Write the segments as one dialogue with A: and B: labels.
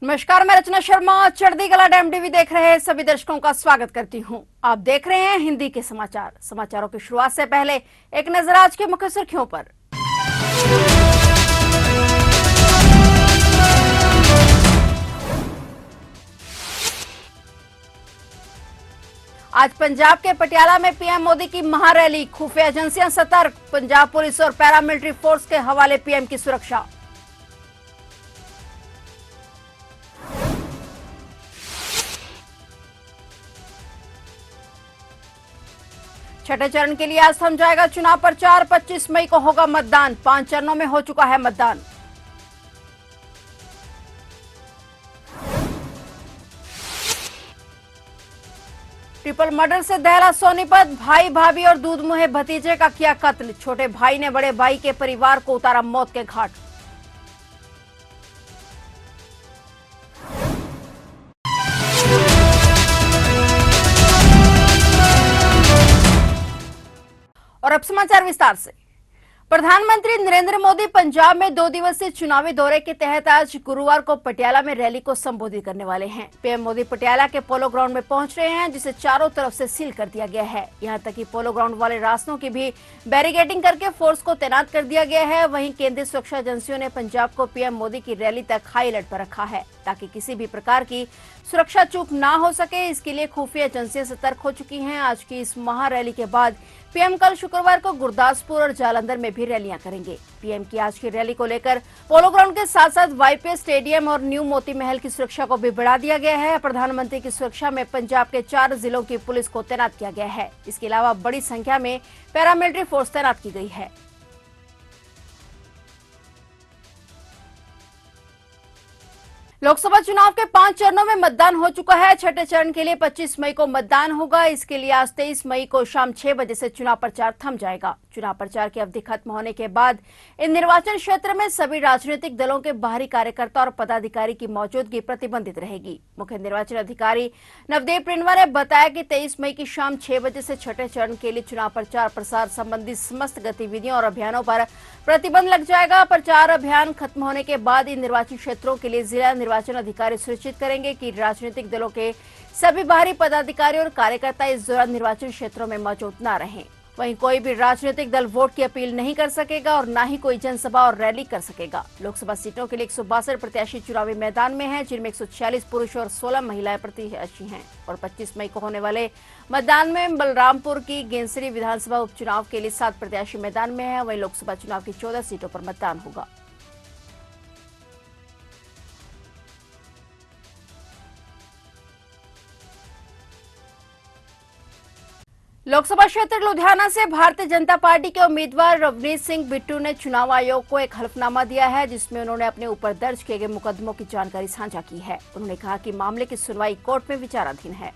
A: नमस्कार, मैं रचना शर्मा चढ़दी कला डैम टीवी देख रहे सभी दर्शकों का स्वागत करती हूं। आप देख रहे हैं हिंदी के समाचार। समाचारों की शुरुआत से पहले एक नजर आज की मुख्य सुर्खियों पर। आज पंजाब के पटियाला में पीएम मोदी की महारैली, खुफिया एजेंसियां सतर्क, पंजाब पुलिस और पैरामिलिट्री फोर्स के हवाले पीएम की सुरक्षा। छठे चरण के लिए आज थम जाएगा चुनाव प्रचार। 25 मई को होगा मतदान। 5 चरणों में हो चुका है मतदान। ट्रिपल मर्डर से दहला सोनीपत, भाई भाभी और दूध मुहे भतीजे का किया कत्ल। छोटे भाई ने बड़े भाई के परिवार को उतारा मौत के घाट। और अब समाचार विस्तार से। प्रधानमंत्री नरेंद्र मोदी पंजाब में 2 दिवसीय चुनावी दौरे के तहत आज गुरुवार को पटियाला में रैली को संबोधित करने वाले हैं। पीएम मोदी पटियाला के पोलो ग्राउंड में पहुंच रहे हैं, जिसे चारों तरफ से सील कर दिया गया है। यहां तक कि पोलो ग्राउंड वाले रास्तों की भी बैरिकेडिंग करके फोर्स को तैनात कर दिया गया है। वहीं केंद्रीय सुरक्षा एजेंसियों ने पंजाब को पीएम मोदी की रैली तक हाई अलर्ट पर रखा है, ताकि किसी भी प्रकार की सुरक्षा चूक ना हो सके। इसके लिए खुफिया एजेंसियां सतर्क हो चुकी हैं। आज की इस महारैली के बाद पीएम कल शुक्रवार को गुरदासपुर और जालंधर में भी रैलियां करेंगे। पीएम की आज की रैली को लेकर पोलो ग्राउंड के साथ साथ वाईपीएस स्टेडियम और न्यू मोती महल की सुरक्षा को भी बढ़ा दिया गया है। प्रधानमंत्री की सुरक्षा में पंजाब के 4 जिलों की पुलिस को तैनात किया गया है। इसके अलावा बड़ी संख्या में पैरामिलिट्री फोर्स तैनात की गई है। लोकसभा चुनाव के 5 चरणों में मतदान हो चुका है। छठे चरण के लिए 25 मई को मतदान होगा। इसके लिए आज 23 मई को शाम 6 बजे से चुनाव प्रचार थम जाएगा। चुनाव प्रचार की अवधि खत्म होने के बाद इन निर्वाचन क्षेत्र में सभी राजनीतिक दलों के बाहरी कार्यकर्ता और पदाधिकारी की मौजूदगी प्रतिबंधित रहेगी। मुख्य निर्वाचन अधिकारी नवदीप रिनवा ने बताया कि 23 मई की शाम 6 बजे से छठे चरण के लिए चुनाव प्रचार प्रसार संबंधी समस्त गतिविधियों और अभियानों पर प्रतिबंध लग जाएगा। प्रचार अभियान खत्म होने के बाद इन निर्वाचन क्षेत्रों के लिए जिला निर्वाचन अधिकारी सुनिश्चित करेंगे कि राजनीतिक दलों के सभी बाहरी पदाधिकारी और कार्यकर्ता इस दौरान निर्वाचन क्षेत्रों में मौजूद न रहें। वहीं कोई भी राजनीतिक दल वोट की अपील नहीं कर सकेगा और न ही कोई जनसभा और रैली कर सकेगा। लोकसभा सीटों के लिए 162 प्रत्याशी चुनावी मैदान में हैं, जिनमें 146 पुरुष और 16 महिलाएं प्रत्याशी हैं। और 25 मई को होने वाले मतदान में बलरामपुर की गेंसरी विधानसभा उपचुनाव के लिए 7 प्रत्याशी मैदान में है। वहीं लोकसभा चुनाव की 14 सीटों पर मतदान होगा। लोकसभा क्षेत्र लुधियाना से भारतीय जनता पार्टी के उम्मीदवार रवनीत सिंह बिट्टू ने चुनाव आयोग को एक हलफनामा दिया है, जिसमें उन्होंने अपने ऊपर दर्ज किए गए मुकदमों की जानकारी साझा की है। उन्होंने कहा कि मामले की सुनवाई कोर्ट में विचाराधीन है।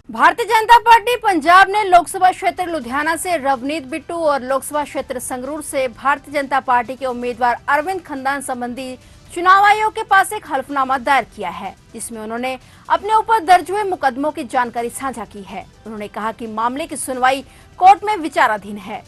A: भारतीय जनता पार्टी पंजाब ने लोकसभा क्षेत्र लुधियाना से रवनीत बिट्टू और लोकसभा क्षेत्र संगरूर से भारतीय जनता पार्टी के उम्मीदवार अरविंद खंदान संबंधी चुनाव आयोग के पास एक हलफनामा दायर किया है, जिसमें उन्होंने अपने ऊपर दर्ज हुए मुकदमों की जानकारी साझा की है। उन्होंने कहा कि मामले की सुनवाई कोर्ट में विचाराधीन है।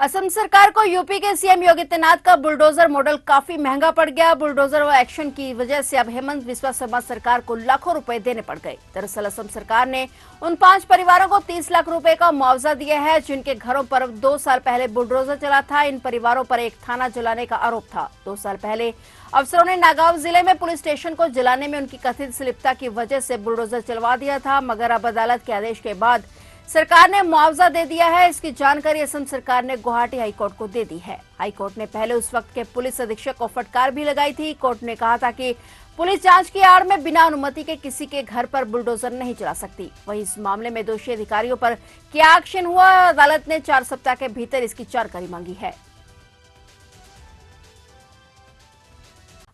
A: असम सरकार को यूपी के सीएम योगी आदित्यनाथ का बुलडोजर मॉडल काफी महंगा पड़ गया। बुलडोजर व एक्शन की वजह से अब हेमंत बिस्वा शर्मा सरकार को लाखों रुपए देने पड़ गए। दरअसल असम सरकार ने उन 5 परिवारों को 30 लाख रुपए का मुआवजा दिया है, जिनके घरों पर 2 साल पहले बुलडोजर चला था। इन परिवारों पर एक थाना जलाने का आरोप था। 2 साल पहले अफसरों ने नागांव जिले में पुलिस स्टेशन को जलाने में उनकी कथित संलिप्तता की वजह से बुलडोजर चलवा दिया था, मगर अब अदालत के आदेश के बाद सरकार ने मुआवजा दे दिया है। इसकी जानकारी असम सरकार ने गुवाहाटी हाईकोर्ट को दे दी है। हाईकोर्ट ने पहले उस वक्त के पुलिस अधीक्षक को फटकार भी लगाई थी। कोर्ट ने कहा था कि पुलिस जांच की आड़ में बिना अनुमति के किसी के घर पर बुलडोजर नहीं चला सकती। वहीं इस मामले में दोषी अधिकारियों पर क्या एक्शन हुआ, अदालत ने 4 सप्ताह के भीतर इसकी जानकारी मांगी है।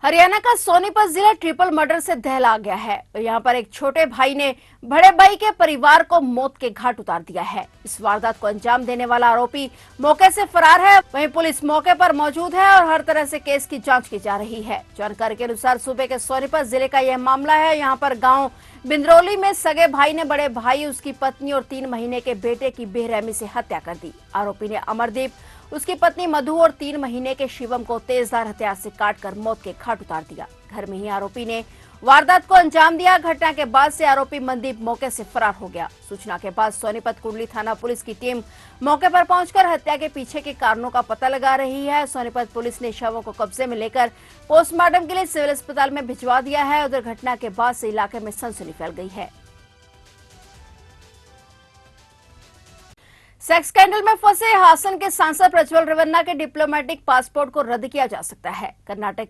A: हरियाणा का सोनीपत जिला ट्रिपल मर्डर से दहला गया है और यहाँ पर एक छोटे भाई ने बड़े भाई के परिवार को मौत के घाट उतार दिया है। इस वारदात को अंजाम देने वाला आरोपी मौके से फरार है। वहीं पुलिस मौके पर मौजूद है और हर तरह से केस की जांच की जा रही है। जानकारी के अनुसार सूबे के सोनीपत जिले का यह मामला है। यहाँ पर गाँव बिंद्रौली में सगे भाई ने बड़े भाई, उसकी पत्नी और 3 महीने के बेटे की बेरहमी से हत्या कर दी। आरोपी ने अमरदीप, उसकी पत्नी मधु और 3 महीने के शिवम को तेजधार हथियार से काटकर मौत के घाट उतार दिया। घर में ही आरोपी ने वारदात को अंजाम दिया। घटना के बाद से आरोपी मनदीप मौके से फरार हो गया। सूचना के बाद सोनीपत कुंडली थाना पुलिस की टीम मौके पर पहुंचकर हत्या के पीछे के कारणों का पता लगा रही है। सोनीपत पुलिस ने शवों को कब्जे में लेकर पोस्टमार्टम के लिए सिविल अस्पताल में भिजवा दिया है। उधर घटना के बाद से इलाके में सनसनी फैल गई है। सेक्स स्कैंडल में फंसे हासन के सांसद प्रज्वल रेवन्ना के डिप्लोमेटिक पासपोर्ट को रद्द किया जा सकता है। कर्नाटक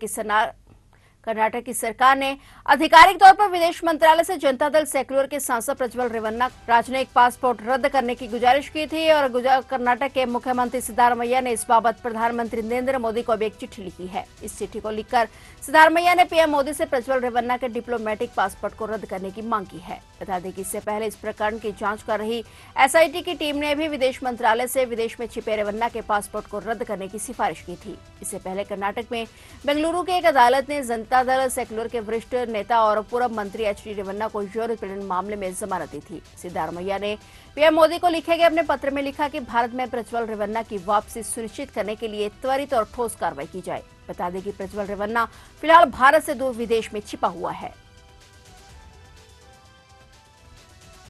A: की सरकार ने आधिकारिक तौर पर विदेश मंत्रालय से जनता दल सेक्युलर के सांसद प्रज्वल रेवन्ना राजनयिक पासपोर्ट रद्द करने की गुजारिश की थी और कर्नाटक के मुख्यमंत्री सिद्धारमैया ने इस बाबत प्रधानमंत्री नरेंद्र मोदी को भी एक चिट्ठी लिखी है। इस चिट्ठी को लिखकर सिद्धारमैया ने पीएम मोदी से प्रज्वल रेवन्ना के डिप्लोमेटिक पासपोर्ट को रद्द करने की मांग की है। बता दें कि इससे पहले इस प्रकरण की जांच कर रही एसआईटी की टीम ने भी विदेश मंत्रालय से विदेश में छिपे रेवन्ना के पासपोर्ट को रद्द करने की सिफारिश की थी। इससे पहले कर्नाटक में बेंगलुरु की एक अदालत ने जनता दल सेक्युलर के वरिष्ठ नेता और पूर्व मंत्री एचडी रेवन्ना को यौन उत्पीड़न मामले में जमानत दी थी। सिद्धारमैया ने पीएम मोदी को लिखे गए अपने पत्र में लिखा कि भारत में प्रज्वल रेवन्ना की वापसी सुनिश्चित करने के लिए त्वरित और ठोस कार्रवाई की जाए। बता दें कि प्रज्वल रेवन्ना फिलहाल भारत से दूर विदेश में छिपा हुआ है।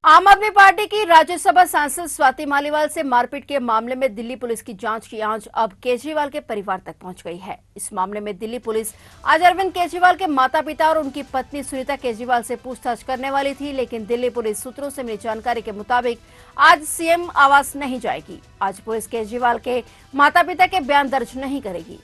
A: आम आदमी पार्टी की राज्यसभा सांसद स्वाति मालीवाल से मारपीट के मामले में दिल्ली पुलिस की जांच की आंच अब केजरीवाल के परिवार तक पहुंच गई है। इस मामले में दिल्ली पुलिस आज अरविंद केजरीवाल के माता-पिता और उनकी पत्नी सुनीता केजरीवाल से पूछताछ करने वाली थी, लेकिन दिल्ली पुलिस सूत्रों से मिली जानकारी के मुताबिक आज सीएम आवास नहीं जाएगी। आज पुलिस केजरीवाल के माता-पिता के बयान दर्ज नहीं करेगी।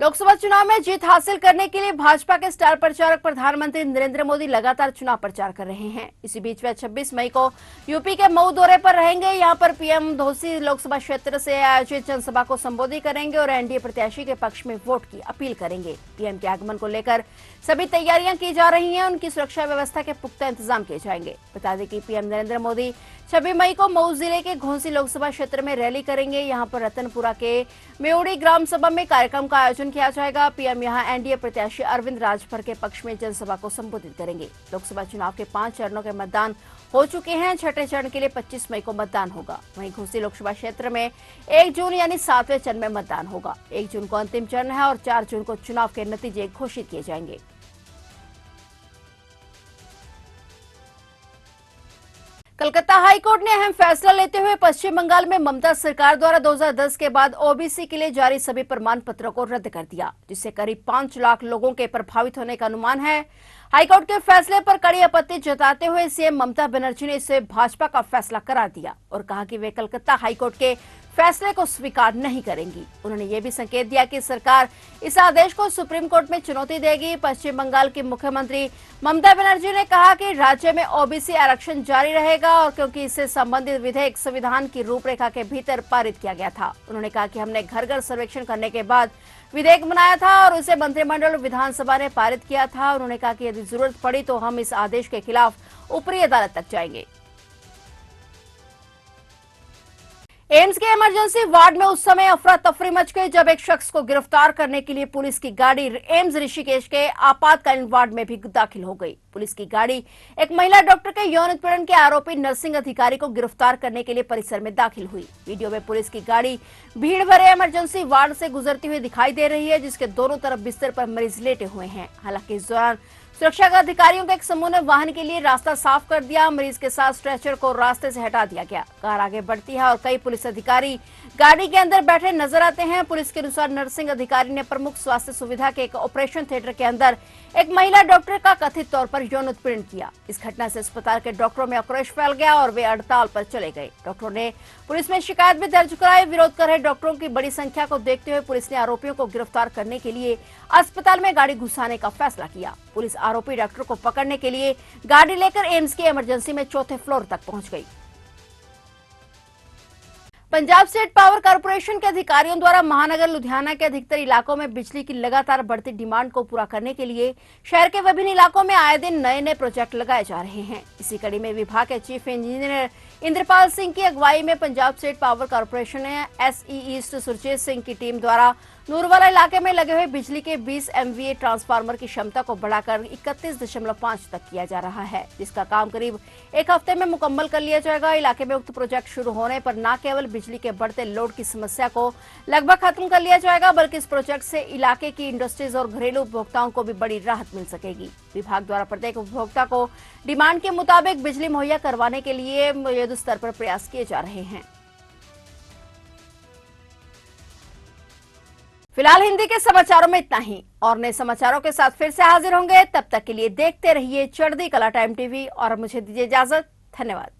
A: लोकसभा चुनाव में जीत हासिल करने के लिए भाजपा के स्टार प्रचारक प्रधानमंत्री नरेंद्र मोदी लगातार चुनाव प्रचार कर रहे हैं। इसी बीच वे 26 मई को यूपी के मऊ दौरे पर रहेंगे। यहां पर पीएम धोसी लोकसभा क्षेत्र से आयोजित जनसभा को संबोधित करेंगे और एनडीए प्रत्याशी के पक्ष में वोट की अपील करेंगे। पीएम के आगमन को लेकर सभी तैयारियां की जा रही हैं। उनकी सुरक्षा व्यवस्था के पुख्ता इंतजाम किए जाएंगे। बता दें कि पीएम नरेंद्र मोदी 26 मई को मऊ जिले के घोंसी लोकसभा क्षेत्र में रैली करेंगे। यहां पर रतनपुरा के मेउड़ी ग्राम सभा में कार्यक्रम का आयोजन किया जाएगा। पीएम यहां एनडीए प्रत्याशी अरविंद राजभर के पक्ष में जनसभा को संबोधित करेंगे। लोकसभा चुनाव के 5 चरणों के मतदान हो चुके हैं। छठे चरण के लिए 25 मई को मतदान होगा। वहीं घोंसी लोकसभा क्षेत्र में 1 जून यानी 7वें चरण में मतदान होगा। 1 जून को अंतिम चरण है और 4 जून को चुनाव के नतीजे घोषित किए जाएंगे। कलकत्ता हाईकोर्ट ने अहम फैसला लेते हुए पश्चिम बंगाल में ममता सरकार द्वारा 2010 के बाद ओबीसी के लिए जारी सभी प्रमाण पत्रों को रद्द कर दिया, जिससे करीब 5 लाख लोगों के प्रभावित होने का अनुमान है। हाईकोर्ट के फैसले पर कड़ी आपत्ति जताते हुए सीएम ममता बनर्जी ने इसे भाजपा का फैसला करार दिया और कहा कि वे कलकत्ता हाईकोर्ट के फैसले को स्वीकार नहीं करेंगी। उन्होंने ये भी संकेत दिया कि सरकार इस आदेश को सुप्रीम कोर्ट में चुनौती देगी। पश्चिम बंगाल की मुख्यमंत्री ममता बनर्जी ने कहा कि राज्य में ओबीसी आरक्षण जारी रहेगा और क्योंकि इससे संबंधित विधेयक संविधान की रूपरेखा के भीतर पारित किया गया था। उन्होंने कहा कि हमने घर घर सर्वेक्षण करने के बाद विधेयक बनाया था और उसे मंत्रिमंडल और विधानसभा ने पारित किया था। उन्होंने कहा कि यदि जरूरत पड़ी तो हम इस आदेश के खिलाफ ऊपरी अदालत तक जाएंगे। एम्स के इमरजेंसी वार्ड में उस समय अफरा तफरी मच गई जब एक शख्स को गिरफ्तार करने के लिए पुलिस की गाड़ी एम्स ऋषिकेश के आपातकालीन वार्ड में भी दाखिल हो गई। पुलिस की गाड़ी एक महिला डॉक्टर के यौन उत्पीड़न के आरोपी नर्सिंग अधिकारी को गिरफ्तार करने के लिए परिसर में दाखिल हुई। वीडियो में पुलिस की गाड़ी भीड़ भरे इमरजेंसी वार्ड से गुजरती हुई दिखाई दे रही है, जिसके दोनों तरफ बिस्तर पर मरीज लेटे हुए हैं। हालांकि इस दौरान सुरक्षा के अधिकारियों के एक समूह ने वाहन के लिए रास्ता साफ कर दिया। मरीज के साथ स्ट्रेचर को रास्ते से हटा दिया गया। कार आगे बढ़ती है और कई पुलिस अधिकारी गाड़ी के अंदर बैठे नजर आते हैं। पुलिस के अनुसार नर्सिंग अधिकारी ने प्रमुख स्वास्थ्य सुविधा के एक ऑपरेशन थिएटर के अंदर एक महिला डॉक्टर का कथित तौर पर यौन उत्पीड़न किया। इस घटना से अस्पताल के डॉक्टरों में आक्रोश फैल गया और वे हड़ताल पर चले गए। डॉक्टरों ने पुलिस में शिकायत भी दर्ज कराई। विरोध कर रहे डॉक्टरों की बड़ी संख्या को देखते हुए पुलिस ने आरोपियों को गिरफ्तार करने के लिए अस्पताल में गाड़ी घुसाने का फैसला किया। पुलिस आरोपी डॉक्टर को पकड़ने के लिए गाड़ी लेकर एम्स के इमरजेंसी में 4थे फ्लोर तक पहुंच गई। पंजाब स्टेट पावर कॉर्पोरेशन के अधिकारियों द्वारा महानगर लुधियाना के अधिकतर इलाकों में बिजली की लगातार बढ़ती डिमांड को पूरा करने के लिए शहर के विभिन्न इलाकों में आए दिन नए नए प्रोजेक्ट लगाए जा रहे हैं। इसी कड़ी में विभाग के चीफ इंजीनियर इंद्रपाल सिंह की अगुवाई में पंजाब स्टेट पावर कॉर्पोरेशन ने एसई ईस्ट सुरजीत सिंह की टीम द्वारा नूरवाला इलाके में लगे हुए बिजली के 20 MVA ट्रांसफार्मर की क्षमता को बढ़ाकर 31.5 तक किया जा रहा है, जिसका काम करीब एक हफ्ते में मुकम्मल कर लिया जाएगा। इलाके में उक्त प्रोजेक्ट शुरू होने पर न केवल बिजली के बढ़ते लोड की समस्या को लगभग खत्म कर लिया जाएगा, बल्कि इस प्रोजेक्ट से इलाके की इंडस्ट्रीज और घरेलू उपभोक्ताओं को भी बड़ी राहत मिल सकेगी। विभाग द्वारा प्रत्येक उपभोक्ता को डिमांड के मुताबिक बिजली मुहैया करवाने के लिए युद्ध स्तर पर प्रयास किए जा रहे हैं। फिलहाल हिंदी के समाचारों में इतना ही, और नए समाचारों के साथ फिर से हाजिर होंगे। तब तक के लिए देखते रहिए चढ़ती कला टाइम टीवी और मुझे दीजिए इजाजत। धन्यवाद।